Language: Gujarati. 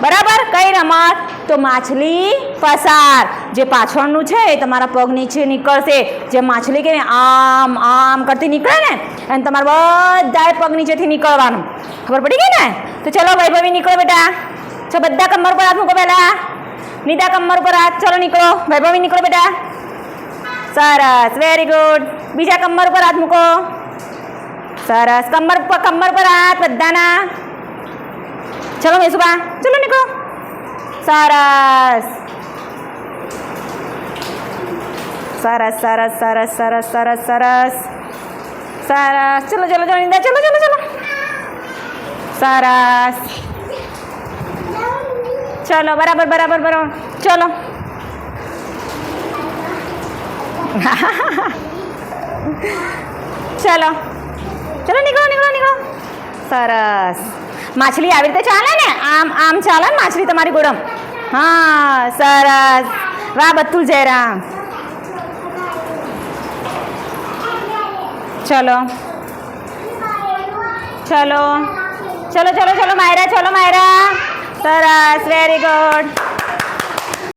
બરાબર. કઈ રમત? તો માછલી પસાર. જે પાછળનું છે એ તમારા પગ નીચે નીકળશે. જે માછલી કે આમ આમ કરતી નીકળે ને અને તમારે બધાએ પગ નીચેથી નીકળવાનું. ખબર પડી ગઈ ને? તો ચલો વૈભવી નીકળો બેટા. ચલો બધા કમર પર હાથ મૂકો પહેલા. નિદા કમર પર હાથ. ચલો નીકળો. વૈભવી નીકળો બેટા. સરસ, વેરી ગુડ. બીજા કમર પર હાથ મૂકો. સરસ, કમર પર હાથ બધાના. ચલો મેસુબા, ચલો નીકળો. સરસ સરસ સરસ સરસ સરસ સરસ સરસ સરસ. ચલો ચલો ચલો નિદા, ચલો ચલો ચલો. સરસ. ચલો બરાબર બરાબર બરાબર. ચલો ચલો ચલો નીકળો નીકળો નીકળો. સરસ. માછલી આવી રીતે ચાલે ને? આમ આમ ચાલે ને માછલી તમારી ગોળમ? હા સરસ. વાહ બત્તુલ જયરામ. ચલો ચલો ચલો ચલો ચલો માયરા, ચલો માયરા. સરસ, વેરી ગુડ.